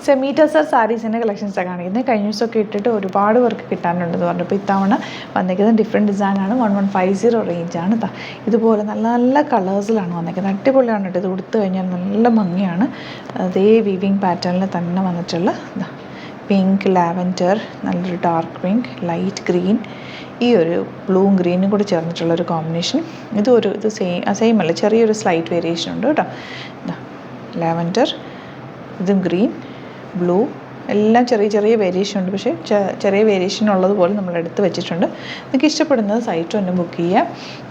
Semi tussar സാരീസിൻ്റെ കളക്ഷൻസാണ് കാണിക്കുന്നത്. കഴിഞ്ഞ ദിവസമൊക്കെ ഇട്ടിട്ട് ഒരുപാട് പേർക്ക് കിട്ടാനുണ്ടെന്ന് പറഞ്ഞപ്പോൾ ഇത്തവണ വന്നിരിക്കുന്നത് ഡിഫറെൻറ്റ് ഡിസൈനാണ്. 1150 റേഞ്ചാണ്. ഇതുപോലെ നല്ല നല്ല കളേഴ്സിലാണ് വന്നിരിക്കുന്നത്. അടിപൊളിയാണ് കേട്ടോ. ഇത് കൊടുത്തു കഴിഞ്ഞാൽ നല്ല ഭംഗിയാണ്. അതേ വീവിങ് പാറ്റേണിൽ തന്നെ വന്നിട്ടുള്ള പിങ്ക്, ലാവൻഡർ, നല്ലൊരു ഡാർക്ക് പിങ്ക്, ലൈറ്റ് ഗ്രീൻ, ഈ ഒരു ബ്ലൂവും ഗ്രീനും കൂടി ചേർന്നിട്ടുള്ളൊരു കോമ്പിനേഷൻ. ഇത് സെയിം അല്ല, ചെറിയൊരു സ്ലൈറ്റ് വേരിയേഷൻ ഉണ്ട് കേട്ടോ. ലാവൻഡർ, ഇതും ഗ്രീൻ, ബ്ലൂ, എല്ലാം ചെറിയ ചെറിയ വേരിയേഷൻ ഉണ്ട്. പക്ഷേ ചെറിയ വേരിയേഷൻ ഉള്ളതുപോലെ നമ്മൾ എടുത്ത് വെച്ചിട്ടുണ്ട്. നിങ്ങൾക്ക് ഇഷ്ടപ്പെടുന്നത് സൈറ്റ് തന്നെ ബുക്ക് ചെയ്യുക.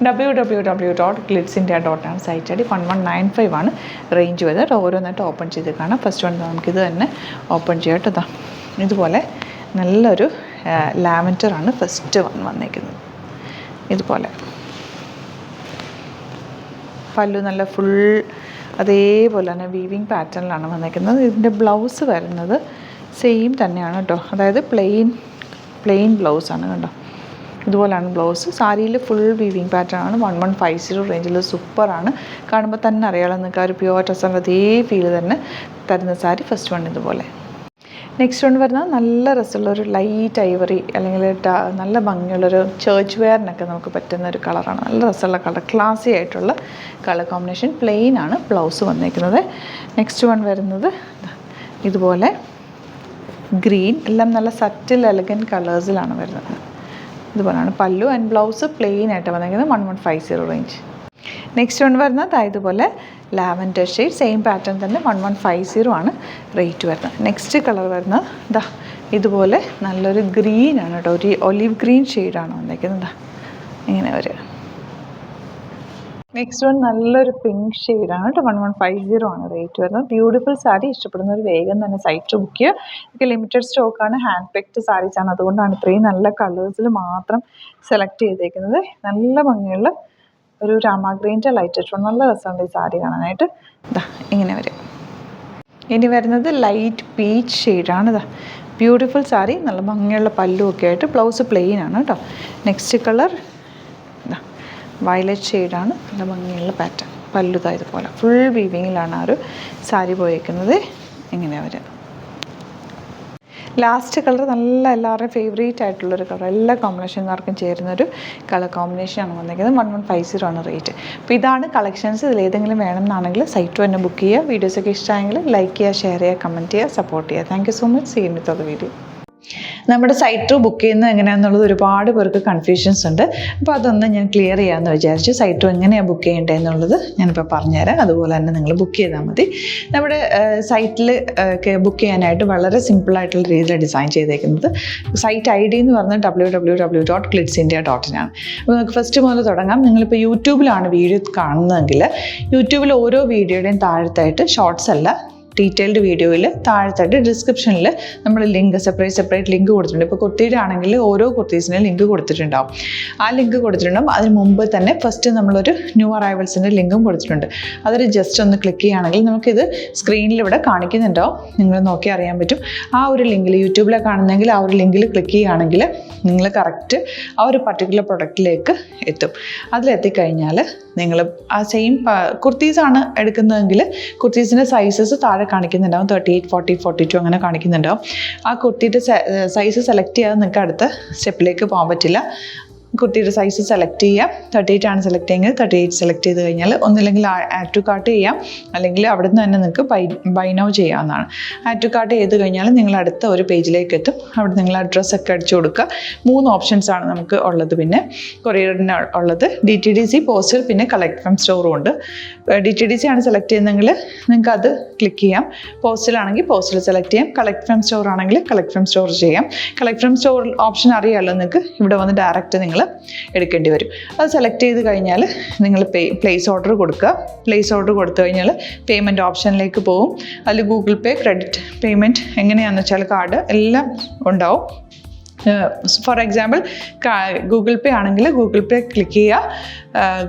www.glitzindia.com ആണ് സൈറ്റ് ഐ ഡി. 1195 ആണ് റേഞ്ച് വരുന്നത്. ഓരോന്നായിട്ട് ഓപ്പൺ ചെയ്ത് കാണാം. ഫസ്റ്റ് വൺ നമുക്കിത് തന്നെ ഓപ്പൺ ചെയ്യാം കേട്ടോ. ഇതുപോലെ നല്ലൊരു ലാവൻഡറാണ് ഫസ്റ്റ് വന്നേക്കുന്നത്. ഇതുപോലെ പല്ലു നല്ല ഫുൾ അതേപോലെ തന്നെ വീവിങ് പാറ്റേണിലാണ് വന്നേക്കുന്നത്. ഇതിൻ്റെ ബ്ലൗസ് വരുന്നത് സെയിം തന്നെയാണ് കേട്ടോ. അതായത് പ്ലെയിൻ ബ്ലൗസാണ് കേട്ടോ. ഇതുപോലെയാണ് ബ്ലൗസ്. സാരിയിൽ ഫുൾ വീവിങ് പാറ്റേൺ ആണ്. 1150 റേഞ്ചിൽ സൂപ്പറാണ്. കാണുമ്പോൾ തന്നെ അറിയാമല്ലോ നിങ്ങൾക്ക്. ഒരു പ്യുവർ ഡ്രസ്സാണ് അതേ ഫീൽ തന്നെ തരുന്ന സാരി. ഫസ്റ്റ് വൺ ഇതുപോലെ. നെക്സ്റ്റ് വൺ വരുന്നത് നല്ല രസമുള്ളൊരു ലൈറ്റ് ഐവറി, അല്ലെങ്കിൽ നല്ല ഭംഗിയുള്ളൊരു ചേർച്ച് വെയറിനൊക്കെ നമുക്ക് പറ്റുന്ന ഒരു കളറാണ്. നല്ല രസമുള്ള കളർ, ക്ലാസി ആയിട്ടുള്ള കളർ കോമ്പിനേഷൻ. പ്ലെയിൻ ആണ് ബ്ലൗസ് വന്നിരിക്കുന്നത്. നെക്സ്റ്റ് വൺ വരുന്നത് ഇതുപോലെ ഗ്രീൻ, എല്ലാം നല്ല സറ്റിൽ എലഗൻറ്റ് കളേഴ്സിലാണ് വരുന്നത്. ഇതുപോലെയാണ് പല്ലു. ആൻഡ് ബ്ലൗസ് പ്ലെയിൻ ആയിട്ട് വന്നിരിക്കുന്നത്. 1150 റേഞ്ച്. നെക്സ്റ്റ് വൺ വരുന്നത് ഇതുപോലെ ലാവൻഡർ ഷെയ്ഡ്, സെയിം പാറ്റേൺ തന്നെ. 1150 ആണ് റേറ്റ് വരുന്നത്. നെക്സ്റ്റ് കളർ വരുന്നത് ഇതുപോലെ നല്ലൊരു ഗ്രീനാണ് കേട്ടോ. ഒരു ഒലിവ് ഗ്രീൻ ഷെയ്ഡാണ് വന്നിരിക്കുന്നത്. ഇങ്ങനെ വരിക. നെക്സ്റ്റ് വൺ നല്ലൊരു പിങ്ക് ഷെയ്ഡാണ് കേട്ടോ. 1150 ആണ് റേറ്റ് വരുന്നത്. ബ്യൂട്ടിഫുൾ സാരി. ഇഷ്ടപ്പെടുന്നവർ വേഗം തന്നെ സൈറ്റ് ബുക്ക് ചെയ്യുക. ഇതൊക്കെ ലിമിറ്റഡ് സ്റ്റോക്കാണ്. ഹാൻഡ് പിക്ഡ് സാരീസാണ്. അതുകൊണ്ടാണ് ഇത്രയും നല്ല കളേഴ്സിൽ മാത്രം സെലക്ട് ചെയ്തേക്കുന്നത്. നല്ല ഭംഗിയുള്ള ഒരു രാമ ഗ്രീൻ്റെ ലൈറ്റ് ടോൺ. നല്ല രസമുണ്ട് ഈ സാരി കാണാനായിട്ട്. ഇങ്ങനെ വരും. ഇനി വരുന്നത് ലൈറ്റ് പീച്ച് ഷെയ്ഡാണ്. ബ്യൂട്ടിഫുൾ സാരി. നല്ല ഭംഗിയുള്ള പല്ലുമൊക്കെ ആയിട്ട്. ബ്ലൗസ് പ്ലെയിൻ ആണ് കേട്ടോ. നെക്സ്റ്റ് കളർ വയലറ്റ് ഷെയ്ഡാണ്. നല്ല ഭംഗിയുള്ള പാറ്റേൺ. പല്ലു ഇതുപോലെ ഫുൾ വീവിങ്ങിലാണ് ആ ഒരു സാരി പോയേക്കുന്നത്. ഇങ്ങനെ വരും. ലാസ്റ്റ് കളർ നല്ല എല്ലാവരുടെയും ഫേവറേറ്റ് ആയിട്ടുള്ളൊരു കളർ, എല്ലാ കോമ്പിനേഷൻകാർക്കും ചേരുന്നൊരു കളർ കോമ്പിനേഷനാണ് വന്നിരിക്കുന്നത്. 1150 ആണ് റേറ്റ്. അപ്പോൾ ഇതാണ് കളക്ഷൻസ്. ഇതിലേതെങ്കിലും വേണമെന്നാണെങ്കിൽ സൈറ്റ് തന്നെ ബുക്ക് ചെയ്യുക. വീഡിയോസൊക്കെ ഇഷ്ടമായെങ്കിൽ ലൈക്ക് ചെയ്യുക, ഷെയർ ചെയ്യുക, കമൻറ്റ് ചെയ്യുക, സപ്പോർട്ട് ചെയ്യുക. Thank you so much. See you with the video. നമ്മുടെ സൈറ്റ് ബുക്ക് ചെയ്യുന്നത് എങ്ങനെയാണെന്നുള്ളത് ഒരുപാട് പേർക്ക് കൺഫ്യൂഷൻസ് ഉണ്ട്. അപ്പോൾ അതൊന്ന് ഞാൻ ക്ലിയർ ചെയ്യാമെന്ന് വിചാരിച്ചു. സൈറ്റ് എങ്ങനെയാണ് ബുക്ക് ചെയ്യേണ്ടത് എന്നുള്ളത് ഞാനിപ്പോൾ പറഞ്ഞുതരാം. അതുപോലെ തന്നെ നിങ്ങൾ ബുക്ക് ചെയ്താൽ മതി. നമ്മുടെ സൈറ്റിൽ ബുക്ക് ചെയ്യാനായിട്ട് വളരെ സിമ്പിളായിട്ടുള്ള രീതിയിൽ ഡിസൈൻ ചെയ്തേക്കുന്നത്. സൈറ്റ് ഐ ഡി എന്ന് പറഞ്ഞാൽ www.glitzindia.in ആണ്. അപ്പോൾ നമുക്ക് ഫസ്റ്റ് മുതൽ തുടങ്ങാം. നിങ്ങളിപ്പോൾ യൂട്യൂബിലാണ് വീഡിയോ കാണുന്നതെങ്കിൽ യൂട്യൂബിൽ ഓരോ വീഡിയോയുടെയും താഴത്തായിട്ട് ഷോർട്സ് അല്ല, ഡീറ്റെയിൽഡ് വീഡിയോയിൽ താഴത്തായിട്ട് ഡിസ്ക്രിപ്ഷനിൽ നമ്മൾ സെപ്പറേറ്റ് ലിങ്ക് കൊടുത്തിട്ടുണ്ട്. ഇപ്പോൾ കുർത്തിയുടെ ആണെങ്കിൽ ഓരോ കുർത്തീസിനും ലിങ്ക് കൊടുത്തിട്ടുണ്ടാവും. ആ ലിങ്ക് കൊടുത്തിട്ടുണ്ടാവും. അതിന് മുമ്പ് തന്നെ ഫസ്റ്റ് നമ്മളൊരു ന്യൂ അറൈവൽസിൻ്റെ ലിങ്കും കൊടുത്തിട്ടുണ്ട്. അതൊരു ജസ്റ്റ് ഒന്ന് ക്ലിക്ക് ചെയ്യുകയാണെങ്കിൽ നമുക്കിത് സ്ക്രീനിൽ ഇവിടെ കാണിക്കുന്നുണ്ടാവും. നിങ്ങൾ നോക്കി അറിയാൻ പറ്റും. ആ ഒരു ലിങ്കിൽ യൂട്യൂബിലെ കാണുന്നെങ്കിൽ ആ ഒരു ലിങ്കിൽ ക്ലിക്ക് ചെയ്യുകയാണെങ്കിൽ നിങ്ങൾ കറക്റ്റ് ആ ഒരു പർട്ടിക്കുലർ പ്രൊഡക്റ്റിലേക്ക് എത്തും. അതിലെത്തിക്കഴിഞ്ഞാൽ നിങ്ങൾ ആ സെയിം കുർത്തീസാണ് എടുക്കുന്നതെങ്കിൽ കുർത്തീസിൻ്റെ സൈസസ് താഴെ കാണിക്കുന്നുണ്ടാവും. 38, 40, 42 അങ്ങനെ കാണിക്കുന്നുണ്ടാവും. ആ കുർത്തിയുടെ സൈസ് സെലക്ട് ചെയ്യാതെ നിങ്ങൾക്ക് അടുത്ത സ്റ്റെപ്പിലേക്ക് പോകാൻ പറ്റില്ല. കുർത്തിയുടെ സൈസ് സെലക്ട് ചെയ്യാം. 38 ആണ് സെലക്ട് ചെയ്യുന്നത്. 38 സെലക്ട് ചെയ്ത് കഴിഞ്ഞാൽ ഒന്നില്ലെങ്കിൽ ആഡ് ടു കാർട്ട് ചെയ്യാം, അല്ലെങ്കിൽ അവിടെ നിന്ന് തന്നെ നിങ്ങൾക്ക് ബൈ നൗ ചെയ്യാവുന്നതാണ്. ആഡ് ടു കാർട്ട് ചെയ്ത് കഴിഞ്ഞാൽ നിങ്ങൾ അടുത്ത ഒരു പേജിലേക്ക് എത്തും. അവിടെ നിങ്ങൾ അഡ്രസ്സൊക്കെ അടിച്ചു കൊടുക്കുക. 3 ഓപ്ഷൻസാണ് നമുക്ക് ഉള്ളത്. പിന്നെ കൊറിയറിന് ഉള്ളത് DTDC, പോസ്റ്റൽ, പിന്നെ കളക്ട് ഫ്രം സ്റ്റോറും ഉണ്ട്. DTDC ആണ് സെലക്ട് ചെയ്യുന്നതെങ്കിൽ നിങ്ങൾക്ക് അത് ക്ലിക്ക് ചെയ്യാം. പോസ്റ്റലാണെങ്കിൽ പോസ്റ്റൽ സെലക്ട് ചെയ്യാം. കളക്ട് ഫ്രം സ്റ്റോർ ആണെങ്കിൽ കളക്ട് ഫ്രം സ്റ്റോർ ചെയ്യാം. കളക്ട് ഫ്രം സ്റ്റോർ ഓപ്ഷൻ അറിയാമല്ലോ നിങ്ങൾക്ക്. ഇവിടെ വന്ന് ഡയറക്റ്റ് നിങ്ങൾ എടുക്കേണ്ടി വരും. അത് സെലക്ട് ചെയ്ത് കഴിഞ്ഞാൽ നിങ്ങൾ പ്ലേസ് ഓർഡർ കൊടുക്കുക. പ്ലേസ് ഓർഡർ കൊടുത്തു കഴിഞ്ഞാൽ പേയ്മെൻറ്റ് ഓപ്ഷനിലേക്ക് പോകും. അതിൽ ഗൂഗിൾ പേ, ക്രെഡിറ്റ് പേയ്മെൻറ്റ് എങ്ങനെയാണെന്ന് വെച്ചാൽ കാർഡ് എല്ലാം ഉണ്ടാവും. ഫോർ എക്സാമ്പിൾ ഗൂഗിൾ പേ ആണെങ്കിൽ ഗൂഗിൾ പേ ക്ലിക്ക് ചെയ്യുക.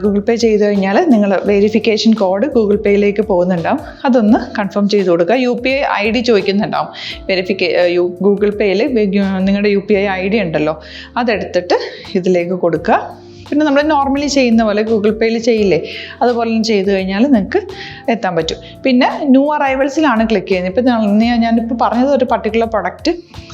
ഗൂഗിൾ പേ ചെയ്ത് കഴിഞ്ഞാൽ നിങ്ങൾ വെരിഫിക്കേഷൻ കോഡ് ഗൂഗിൾ പേയിലേക്ക് പോകുന്നുണ്ടാവും. അതൊന്ന് കൺഫേം ചെയ്ത് കൊടുക്കുക. UPI ID ചോദിക്കുന്നുണ്ടാവും. ഗൂഗിൾ പേയിൽ നിങ്ങളുടെ UPI ID ഉണ്ടല്ലോ, അതെടുത്തിട്ട് ഇതിലേക്ക് കൊടുക്കുക. പിന്നെ നമ്മൾ നോർമലി ചെയ്യുന്ന പോലെ ഗൂഗിൾ പേയിൽ ചെയ്യില്ലേ, അതുപോലെ ചെയ്ത് കഴിഞ്ഞാൽ നിങ്ങൾക്ക് എത്താൻ പറ്റും. പിന്നെ ന്യൂ അറൈവൽസിലാണ് ക്ലിക്ക് ചെയ്യുന്നത്. ഇപ്പം ഞാനിപ്പോൾ പറഞ്ഞത് ഒരു പർട്ടിക്കുലർ പ്രൊഡക്റ്റ്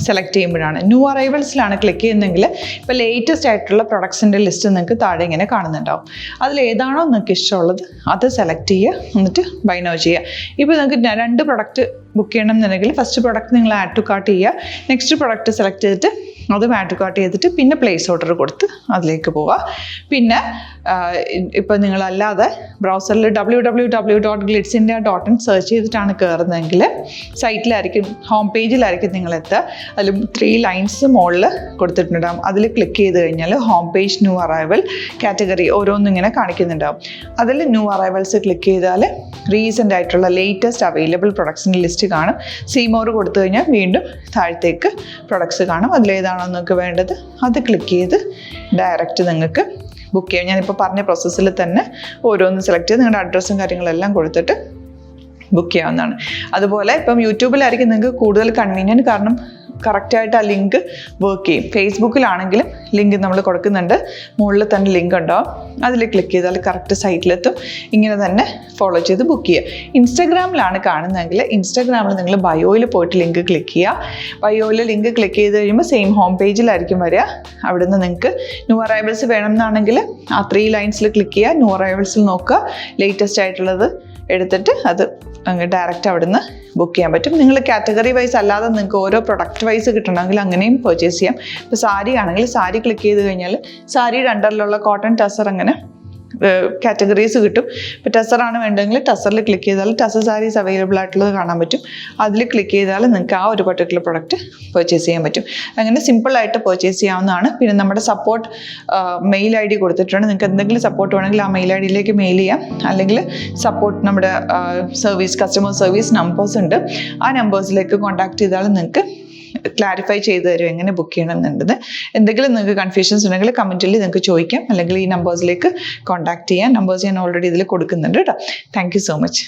സെലക്ട് ചെയ്യുമ്പോഴാണ്. ന്യൂ അറൈവൽസിലാണ് ക്ലിക്ക് ചെയ്യുന്നതെങ്കിൽ ഇപ്പോൾ ലേറ്റസ്റ്റ് ആയിട്ടുള്ള പ്രൊഡക്ട്സിൻ്റെ ലിസ്റ്റ് നിങ്ങൾക്ക് താഴെ ഇങ്ങനെ കാണുന്നുണ്ടാവും. അതിലേതാണോ നിങ്ങൾക്ക് ഇഷ്ടമുള്ളത് അത് സെലക്ട് ചെയ്യുക, എന്നിട്ട് ബൈ നൗ ചെയ്യുക. ഇപ്പോൾ നിങ്ങൾക്ക് 2 പ്രൊഡക്റ്റ് ബുക്ക് ചെയ്യണം എന്നുണ്ടെങ്കിൽ ഫസ്റ്റ് പ്രൊഡക്റ്റ് നിങ്ങൾ ആഡ് ടു കാർട്ട് ചെയ്യുക, നെക്സ്റ്റ് പ്രൊഡക്റ്റ് സെലക്ട് ചെയ്തിട്ട് അതും ആഡ് ടു കാർട്ട് ചെയ്തിട്ട് പിന്നെ പ്ലേസ് ഓർഡർ കൊടുത്ത് അതിലേക്ക് പോവുക. പിന്നെ ഇപ്പോൾ നിങ്ങളല്ലാതെ ബ്രൗസറിൽ www.glitzindia.in സെർച്ച് ചെയ്തിട്ടാണ് കയറുന്നതെങ്കിൽ സൈറ്റിലായിരിക്കും, ഹോം പേജിലായിരിക്കും നിങ്ങളെത്തുക. അതിൽ 3 ലൈൻസ് മുകളിൽ കൊടുത്തിട്ടുണ്ടാകും. അതിൽ ക്ലിക്ക് ചെയ്ത് കഴിഞ്ഞാൽ home page new arrival category ഓരോന്നും ഇങ്ങനെ കാണിക്കുന്നുണ്ടാവും. അതിൽ ന്യൂ അറൈവൽസ് ക്ലിക്ക് ചെയ്താൽ റീസെൻ്റ് ആയിട്ടുള്ള ലേറ്റസ്റ്റ് അവൈലബിൾ പ്രൊഡക്ട്സിൻ്റെ ലിസ്റ്റ് കാണും. സീമോർ കൊടുത്തു കഴിഞ്ഞാൽ വീണ്ടും താഴത്തേക്ക് പ്രൊഡക്ട്സ് കാണും. അതിലേതാണോ നിങ്ങൾക്ക് വേണ്ടത് അത് ക്ലിക്ക് ചെയ്ത് ഡയറക്റ്റ് നിങ്ങൾക്ക് ബുക്ക് ചെയ്യാം. ഞാനിപ്പോൾ പറഞ്ഞ പ്രോസസ്സിൽ തന്നെ ഓരോന്ന് സെലക്ട് ചെയ്ത് നിങ്ങളുടെ അഡ്രസ്സും കാര്യങ്ങളെല്ലാം കൊടുത്തിട്ട് ബുക്ക് ചെയ്യാവുന്നതാണ്. അതുപോലെ ഇപ്പം യൂട്യൂബിലായിരിക്കും നിങ്ങൾക്ക് കൂടുതൽ കൺവീനിയൻറ്റ്, കാരണം കറക്റ്റായിട്ട് ആ ലിങ്ക് വർക്ക് ചെയ്യും. ഫേസ്ബുക്കിലാണെങ്കിലും ലിങ്ക് നമ്മൾ കൊടുക്കുന്നുണ്ട്, മുകളിൽ തന്നെ ലിങ്ക് ഉണ്ടാവും. അതിൽ ക്ലിക്ക് ചെയ്താൽ കറക്റ്റ് സൈറ്റിലെത്തും. ഇങ്ങനെ തന്നെ ഫോളോ ചെയ്ത് ബുക്ക് ചെയ്യുക. ഇൻസ്റ്റാഗ്രാമിലാണ് കാണുന്നതെങ്കിൽ ഇൻസ്റ്റാഗ്രാമിൽ നിങ്ങൾ ബയോയിൽ പോയിട്ട് ലിങ്ക് ക്ലിക്ക് ചെയ്യുക. ബയോയിൽ ലിങ്ക് ക്ലിക്ക് ചെയ്ത് കഴിയുമ്പോൾ സെയിം ഹോം പേജിലായിരിക്കും വരിക. അവിടുന്ന് നിങ്ങൾക്ക് ന്യൂ അറൈവൽസ് വേണമെന്നാണെങ്കിൽ ആ 3 ലൈൻസിൽ ക്ലിക്ക് ചെയ്യുക, ന്യൂ അറൈവൽസിൽ നോക്കുക, ലേറ്റസ്റ്റ് ആയിട്ടുള്ളത് എടുത്തിട്ട് അത് അങ്ങ് ഡയറക്റ്റ് അവിടുന്ന് ബുക്ക് ചെയ്യാൻ പറ്റും. നിങ്ങൾ കാറ്റഗറി വൈസ് അല്ലാതെ നിങ്ങൾക്ക് ഓരോ പ്രൊഡക്റ്റ് വൈസ് കിട്ടണമെങ്കിൽ അങ്ങനെയും പർച്ചേസ് ചെയ്യാം. ഇപ്പോൾ സാരി ആണെങ്കിൽ സാരി ക്ലിക്ക് ചെയ്ത് കഴിഞ്ഞാൽ സാരിയുടെ അണ്ടറിലുള്ള കോട്ടൺ ടസർ അങ്ങനെ കാറ്റഗറീസ് കിട്ടും. ഇപ്പോൾ ടസറാണ് വേണ്ടതെങ്കിൽ ടസറിൽ ക്ലിക്ക് ചെയ്താൽ ടസർ സാരീസ് അവൈലബിൾ ആയിട്ടുള്ളത് കാണാൻ പറ്റും. അതിൽ ക്ലിക്ക് ചെയ്താൽ നിങ്ങൾക്ക് ആ ഒരു പർട്ടിക്കുലർ പ്രൊഡക്റ്റ് പർച്ചേസ് ചെയ്യാൻ പറ്റും. അങ്ങനെ സിമ്പിളായിട്ട് പർച്ചേസ് ചെയ്യാവുന്നതാണ്. പിന്നെ നമ്മുടെ സപ്പോർട്ട് മെയിൽ ID കൊടുത്തിട്ടുണ്ട്. നിങ്ങൾക്ക് എന്തെങ്കിലും സപ്പോർട്ട് വേണമെങ്കിൽ ആ മെയിൽ IDയിലേക്ക് മെയിൽ ചെയ്യാം. അല്ലെങ്കിൽ സപ്പോർട്ട് നമ്മുടെ കസ്റ്റമർ സർവീസ് നമ്പേഴ്സ് ഉണ്ട്, ആ നമ്പേഴ്സിലേക്ക് കോൺടാക്ട് ചെയ്താൽ നിങ്ങൾക്ക് ക്ലാരിഫൈ ചെയ്ത് തരും എങ്ങനെ ബുക്ക് ചെയ്യണം എന്നുള്ളത്. എന്തെങ്കിലും നിങ്ങൾക്ക് കൺഫ്യൂഷൻസ് ഉണ്ടെങ്കിൽ കമൻറ്റിൽ നിങ്ങൾക്ക് ചോദിക്കാം, അല്ലെങ്കിൽ ഈ നമ്പേഴ്സിലേക്ക് കോൺടാക്ട് ചെയ്യാം. നമ്പേഴ്സ് ഞാൻ ഓൾറെഡി ഇതിൽ കൊടുക്കുന്നുണ്ട് കേട്ടോ. Thank you so much.